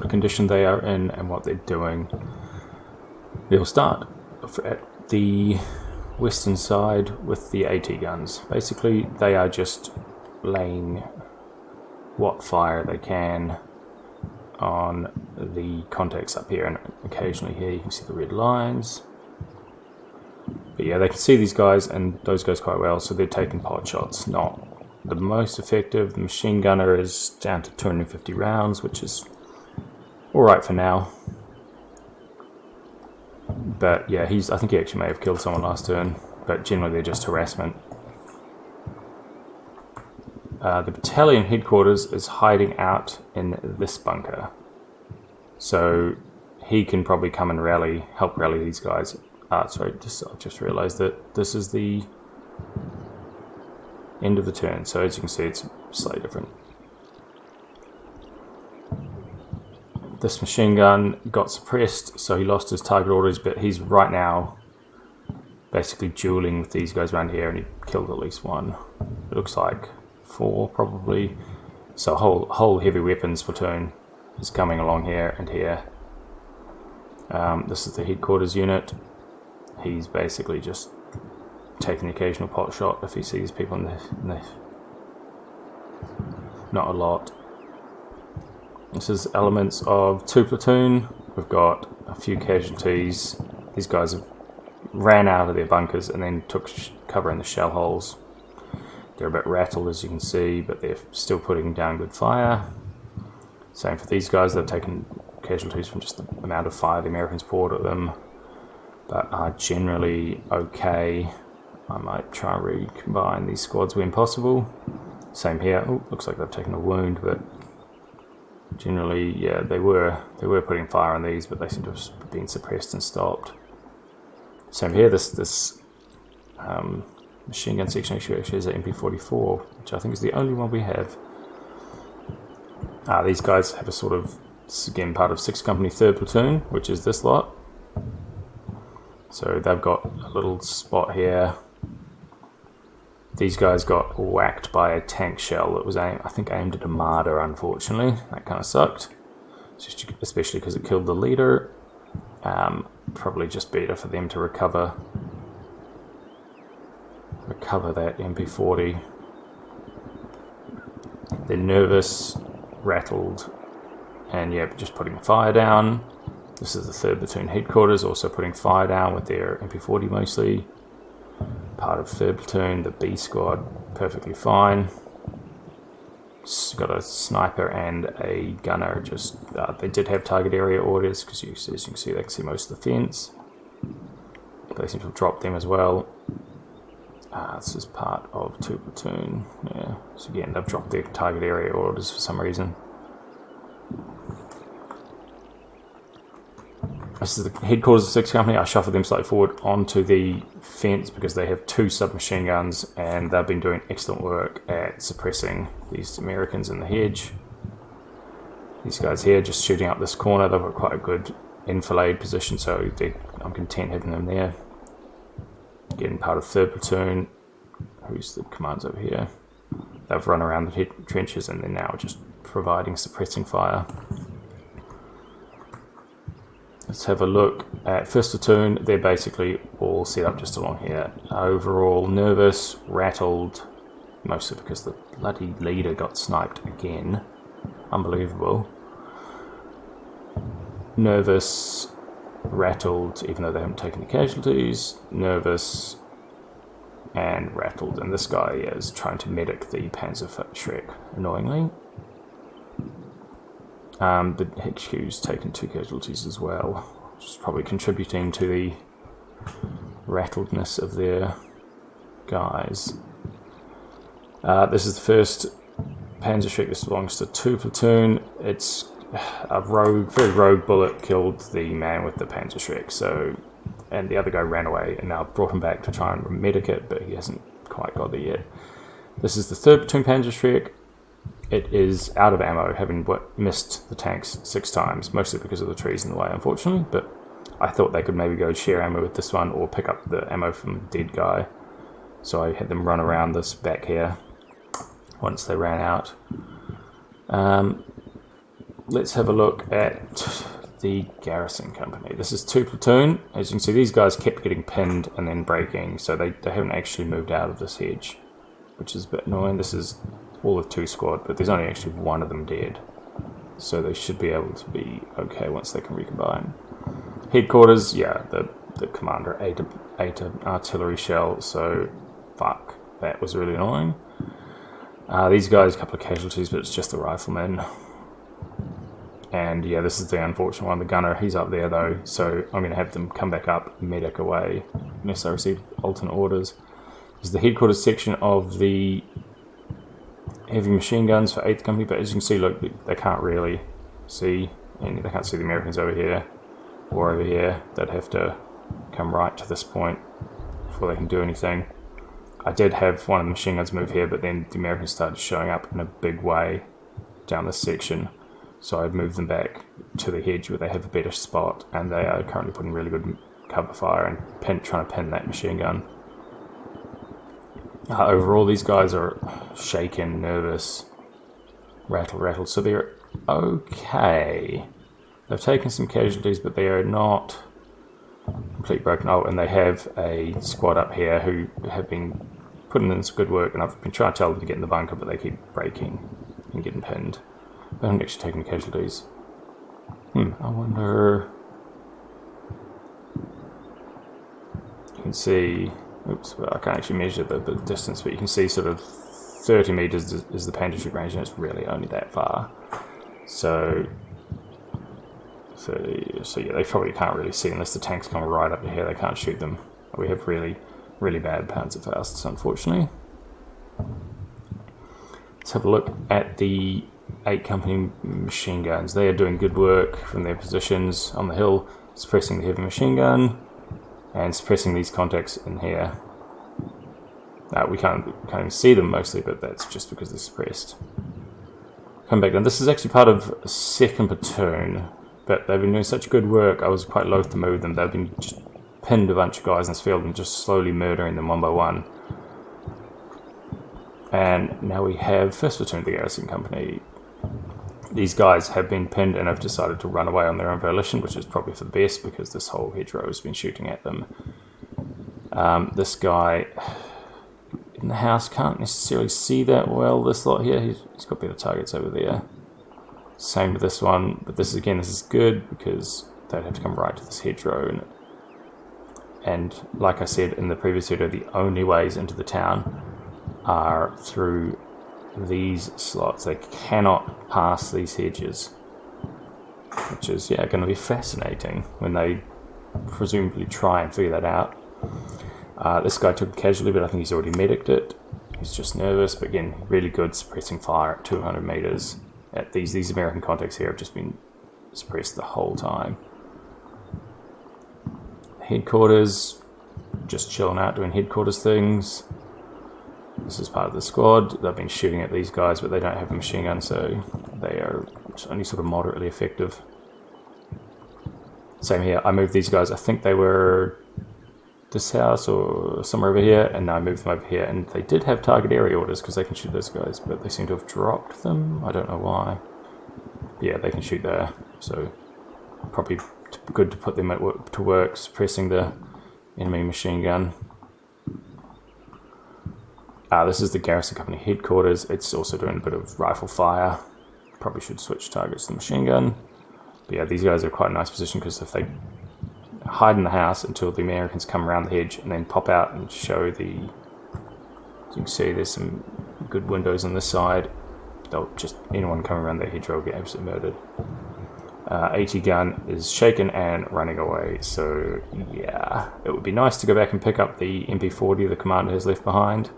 of condition they are in and what they're doing. We'll start at the western side with the AT guns. Basically, they are just laying what fire they can on the contacts up here, and occasionally here you can see the red lines. But yeah, they can see these guys and those guys quite well, so they're taking pot shots. Not the most effective. The machine gunner is down to 250 rounds, which is alright for now. But yeah, I think he actually may have killed someone last turn, but generally they're just harassment. The battalion headquarters is hiding out in this bunker, so he can probably come and help rally these guys. Sorry, I just realised that this is the end of the turn, so as you can see it's slightly different. This machine gun got suppressed, so he lost his target orders, but he's right now basically dueling with these guys around here, and he killed at least one. It looks like 4 probably. So a whole heavy weapons platoon is coming along here and here. This is the headquarters unit. He's basically just taking the occasional pot shot if he sees people in the not a lot. This is elements of 2 platoon. We've got a few casualties. These guys have ran out of their bunkers and then took cover in the shell holes. They're a bit rattled, as you can see, but they're still putting down good fire. Same for these guys. They've taken casualties from just the amount of fire the Americans poured at them, but are generally okay. I might try and recombine these squads when possible. Same here. Oh, looks like they've taken a wound, but generally, yeah, they were putting fire on these, but they seem to have been suppressed and stopped. Same here. This machine gun section actually has an MP44, which I think is the only one we have. These guys have a sort of, this is again part of 6th Company 3rd Platoon, which is this lot. So they've got a little spot here. These guys got whacked by a tank shell that was, I think, aimed at a marder, unfortunately. That kind of sucked, especially because it killed the leader. Probably just better for them to recover that MP40. They're nervous, rattled, and yeah, just putting the fire down. This is the 3rd Platoon headquarters, also putting fire down with their MP40 mostly. Part of 3rd Platoon, the B squad, perfectly fine. Got a sniper and a gunner. Just they did have target area orders, because as you can see, they can see most of the fence. They seem to have dropped them as well. This is part of 2 Platoon. Yeah. So again, they've dropped their target area orders for some reason. This is the headquarters of 6th Company. I shuffled them slightly forward onto the fence because they have 2 submachine guns, and they've been doing excellent work at suppressing these Americans in the hedge. These guys here just shooting up this corner. They've got quite a good enfilade position, so I'm content having them there. Again, part of 3rd Platoon, who's the commands over here. They've run around the trenches and they're now just providing suppressing fire. Let's have a look at 1st Platoon. They're basically all set up just along here. Overall nervous, rattled, mostly because the bloody leader got sniped again. Unbelievable. Nervous, rattled, even though they haven't taken the casualties. Nervous and rattled. And this guy is trying to medic the Panzerschreck, annoyingly. The HQ's taken 2 casualties as well, which is probably contributing to the rattledness of their guys. This is the 1st Panzerschreck. This belongs to 2 Platoon. It's a very rogue bullet killed the man with the Panzerschreck, and the other guy ran away, and now brought him back to try and medic it, but he hasn't quite got there yet. This is the 3rd Platoon Panzerschreck. It is out of ammo, having missed the tanks 6 times, mostly because of the trees in the way, unfortunately, but I thought they could maybe go share ammo with this one, or pick up the ammo from the dead guy. So I had them run around this back here once they ran out. let's have a look at the garrison company. This is 2 platoon. As you can see, these guys kept getting pinned and then breaking, so they haven't actually moved out of this hedge, which is a bit annoying. This is all of 2 squad, but there's only actually 1 of them dead, so they should be able to be okay once they can recombine. Headquarters, yeah, the commander ate an artillery shell, so fuck, that was really annoying. These guys, a couple of casualties, but it's just the riflemen. And yeah, this is the unfortunate one, the gunner. He's up there though, so I'm going to have them come back up, medic away, unless I receive alternate orders. This is the headquarters section of the heavy machine guns for 8th Company, but as you can see, look, they can't really see, and they can't see the Americans over here or over here. They'd have to come right to this point before they can do anything. I did have one of the machine guns move here, but then the Americans started showing up in a big way down this section. So I moved them back to the hedge where they have a better spot, and they are currently putting really good cover fire and trying to pin that machine gun. Overall, these guys are shaken, nervous, rattled, so they're okay. They've taken some casualties, but they are not completely broken. Oh, and they have a squad up here who have been putting in some good work, and I've been trying to tell them to get in the bunker, but they keep breaking and getting pinned. They haven't actually taken casualties. I wonder... You can see... Oops, well, I can't actually measure the distance, but you can see sort of 30 meters is the painter shoot range, and it's really only that far. So yeah, they probably can't really see unless the tanks come right up to here. They can't shoot them. We have really, really bad Panzerfausts, unfortunately. Let's have a look at the 8 Company machine guns. They are doing good work from their positions on the hill, suppressing the heavy machine gun and suppressing these contacts in here. We can't even see them mostly, but that's just because they're suppressed. Come back down. This is actually part of 2nd platoon, but they've been doing such good work, I was quite loath to move them. They've been just pinned a bunch of guys in this field and just slowly murdering them one by one. And now we have 1st platoon of the garrison company. These guys have been pinned and have decided to run away on their own volition, which is probably for the best because this whole hedgerow has been shooting at them. This guy in the house can't necessarily see that well, this lot here. He's got better targets over there. Same with this one, but this is good because they'd have to come right to this hedgerow. And like I said in the previous video, the only ways into the town are through these slots. They cannot pass these hedges, which is going to be fascinating when they presumably try and figure that out. This guy took a casualty, but I think he's already mediced it. He's just nervous, but again, really good suppressing fire at 200 meters. At these American contacts here have just been suppressed the whole time. Headquarters, just chilling out, doing headquarters things. This is part of the squad. They've been shooting at these guys, but they don't have a machine gun, so they are only sort of moderately effective. Same here. I moved these guys. I think they were this house or somewhere over here, and now I moved them over here. And they did have target area orders because they can shoot those guys, but they seem to have dropped them. I don't know why. But yeah, they can shoot there, so probably good to put them to work suppressing the enemy machine gun. This is the garrison company headquarters. It's also doing a bit of rifle fire. Probably should switch targets to the machine gun. But yeah, these guys are quite a nice position because if they hide in the house until the Americans come around the hedge and then pop out and show the... As you can see, there's some good windows on this side. They'll just... anyone coming around the hedge will get absolutely murdered. 80 gun is shaken and running away. So yeah, it would be nice to go back and pick up the MP40 the commander has left behind.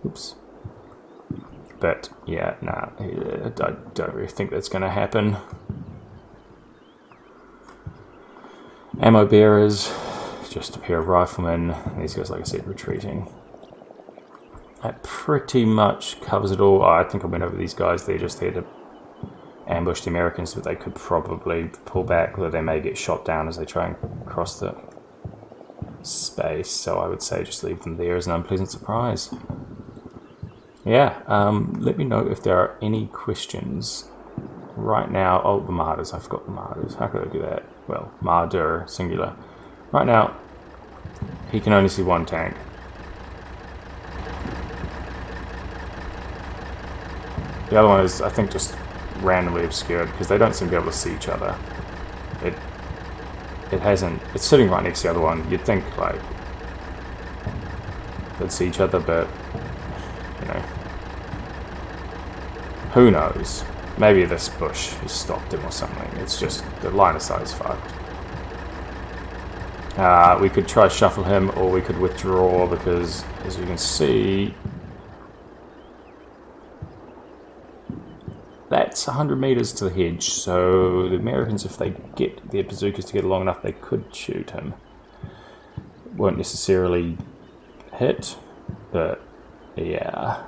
Oops. But yeah, nah, I don't really think that's going to happen. Ammo bearers, just a pair of riflemen. These guys, like I said, retreating. That pretty much covers it all. I think I went over these guys. They're just there to ambush the Americans, but they could probably pull back, or they may get shot down as they try and cross the space. So I would say just leave them there as an unpleasant surprise. Yeah, let me know if there are any questions right now, oh, the Marders, I forgot the Marders. How could I do that? Well, Marder, singular. Right now, he can only see one tank. The other one is, I think, just randomly obscured because they don't seem to be able to see each other. It hasn't. It's sitting right next to the other one. You'd think like they'd see each other, but you know, who knows? Maybe this bush has stopped him or something. It's just the line of sight is fucked. We could try shuffle him, or we could withdraw because, as you can see, that's 100 meters to the hedge, so the Americans, if they get their bazookas to get long enough, they could shoot him. Won't necessarily hit, but yeah,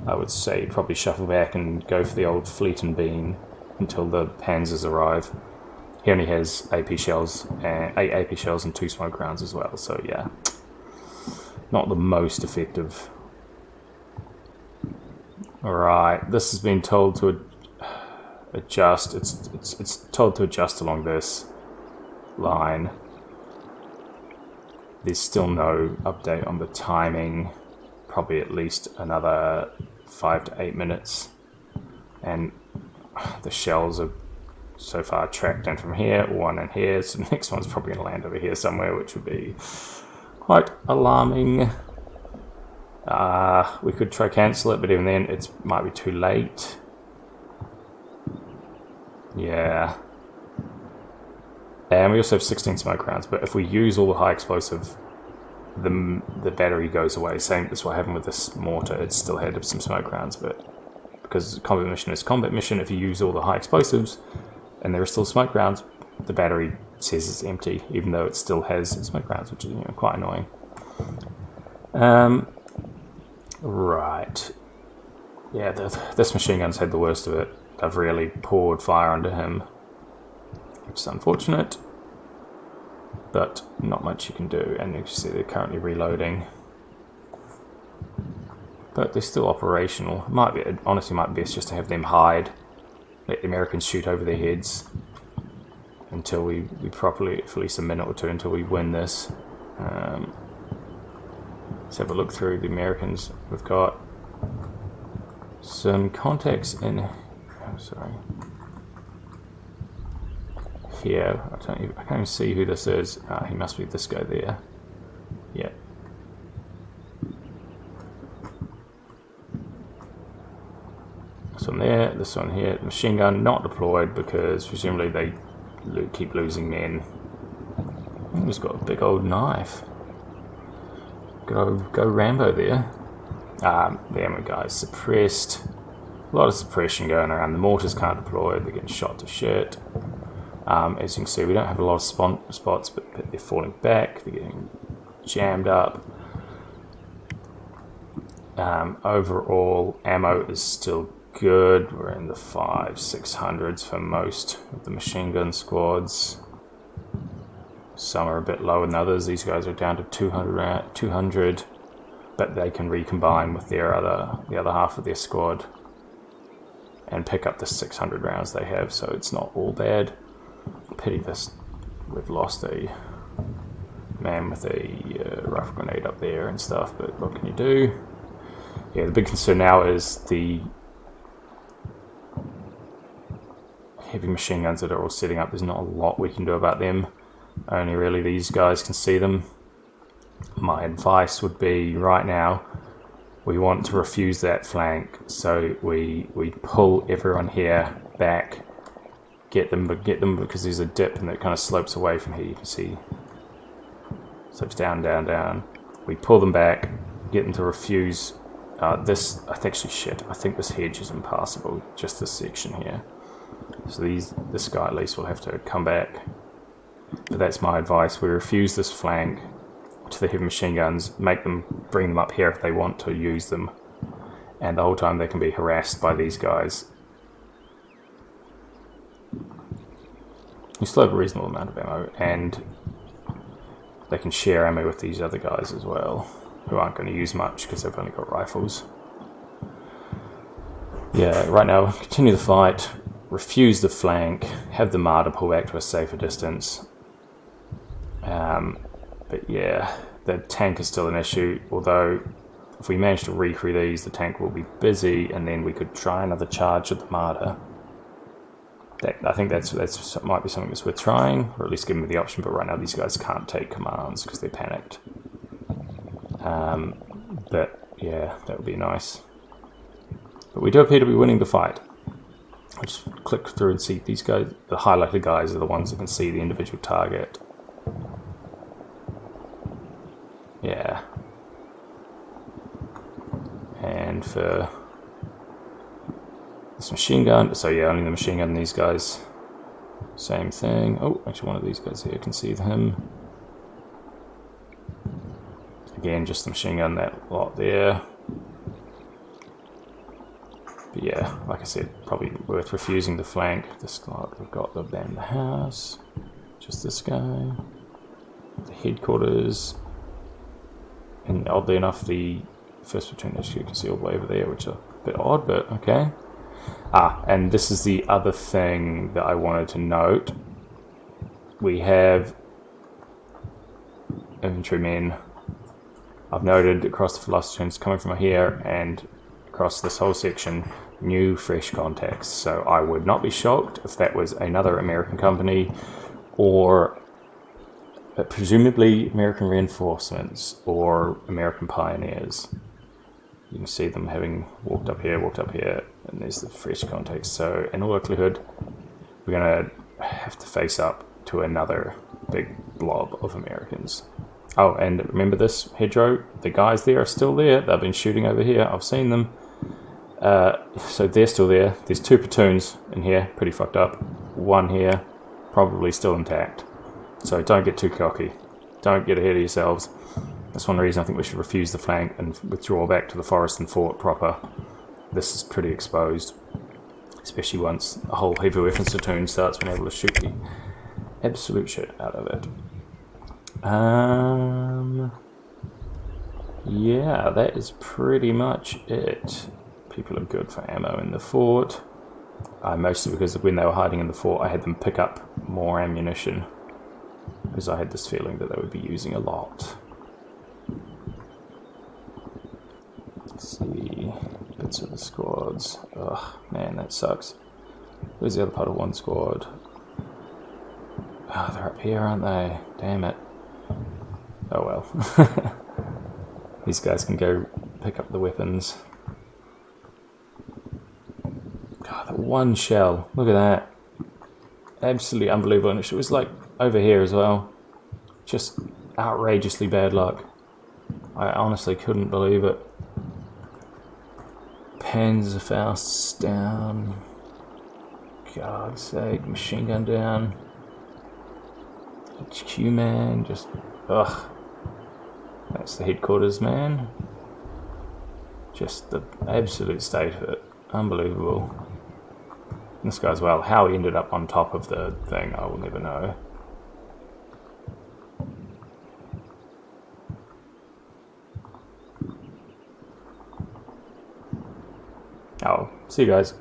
I would say probably shuffle back and go for the old fleet and bean until the Panzers arrive. He only has AP shells, 8 AP shells and 2 smoke rounds as well, so yeah, not the most effective. Alright, this has been told to adjust. It's told to adjust along this line. There's still no update on the timing. Probably at least another 5 to 8 minutes. And the shells are so far tracked in from here, one in here, so the next one's probably going to land over here somewhere, which would be quite alarming. We could try cancel it, but even then it might be too late. Yeah. And we also have 16 smoke rounds, but if we use all the high explosive, the battery goes away. Same as what happened with this mortar. It still had some smoke rounds, but because combat mission is combat mission, if you use all the high explosives and there are still smoke rounds, the battery says it's empty, even though it still has smoke rounds, which is, you know, quite annoying. Right. Yeah, this machine gun's had the worst of it. I've really poured fire onto him, which is unfortunate, but not much you can do. And you can see they're currently reloading, but they're still operational. It honestly might be best just to have them hide, let the Americans shoot over their heads until we properly, for at least a minute or two, until we win this. Let's have a look through the Americans. We've got some contacts in. Oh, sorry. Here, I can't even see who this is. He must be this guy there. Yeah. This one there, this one here. Machine gun not deployed because presumably they keep losing men. He's got a big old knife. Go Rambo there. The ammo guy's suppressed. A lot of suppression going around. The mortars can't deploy. They're getting shot to shit. As you can see, we don't have a lot of spots, but they're falling back. They're getting jammed up. Overall, ammo is still good. We're in the 500-600s for most of the machine gun squads. Some are a bit lower than others. These guys are down to 200, but they can recombine with the other half of their squad and pick up the 600 rounds they have, so it's not all bad. Pity this. We've lost a man with a rifle grenade up there and stuff, but what can you do? Yeah, the big concern now is the heavy machine guns that are all setting up. There's not a lot we can do about them. Only really these guys can see them. My advice would be right now, we want to refuse that flank, so we pull everyone here back, get them because there's a dip and it kind of slopes away from here. You can see slopes down, down, down. We pull them back, get them to refuse this. I think this hedge is impassable. Just this section here. So this guy at least will have to come back. But that's my advice. We refuse this flank to the heavy machine guns, bring them up here if they want to use them, and the whole time they can be harassed by these guys. You still have a reasonable amount of ammo, and they can share ammo with these other guys as well, who aren't going to use much because they've only got rifles. Yeah, right now, continue the fight. refuse the flank, have the martyr pull back to a safer distance. But yeah, the tank is still an issue, although if we manage to recrew these, the tank will be busy, and then we could try another charge with the martyr. I think that's might be something that's worth trying, or at least give me the option, but right now these guys can't take commands because they're panicked. But yeah, that would be nice. But we do appear to be winning the fight. I'll just click through and see these guys. The highlighted guys are the ones that can see the individual target. Yeah. And for this machine gun, so yeah, only the machine gun and these guys. Same thing. Oh, actually one of these guys here can see him. Again, just the machine gun, that lot there. But yeah, like I said, probably worth refusing the flank. This guy, we've got the band the house. Just this guy. The headquarters. And oddly enough, the first platoon HQ you can see all the way over there, which is a bit odd, but okay. And this is the other thing that I wanted to note. We have infantrymen. I've noted across the philosophy coming from here and across this whole section, new fresh contacts. So I would not be shocked if that was another American company or presumably American reinforcements or American pioneers. You can see them having walked up here, and there's the fresh contacts. So in all likelihood, we're going to have to face up to another big blob of Americans. Oh, and remember this hedgerow? The guys there are still there. They've been shooting over here. I've seen them. So they're still there. There's 2 platoons in here, pretty fucked up. 1 here, probably still intact. So don't get too cocky. Don't get ahead of yourselves. That's one reason I think we should refuse the flank and withdraw back to the forest and fort proper. This is pretty exposed, especially once a whole heavy weapons platoon starts being able to shoot the absolute shit out of it. Yeah, that is pretty much it. People are good for ammo in the fort. Mostly because when they were hiding in the fort, I had them pick up more ammunition, because I had this feeling that they would be using a lot. Let's see, bits of the squads. Ugh, man, that sucks. Where's the other part of one squad? Oh, they're up here, aren't they? Damn it. Oh well. These guys can go pick up the weapons. God, that one shell. Look at that. Absolutely unbelievable. And it was like over here as well. Just outrageously bad luck. I honestly couldn't believe it. Panzerfaust's down. God's sake, machine gun down. HQ man, just ugh. That's the headquarters man. Just the absolute state of it. Unbelievable. This guy as well. How he ended up on top of the thing, I will never know. Oh, see you guys.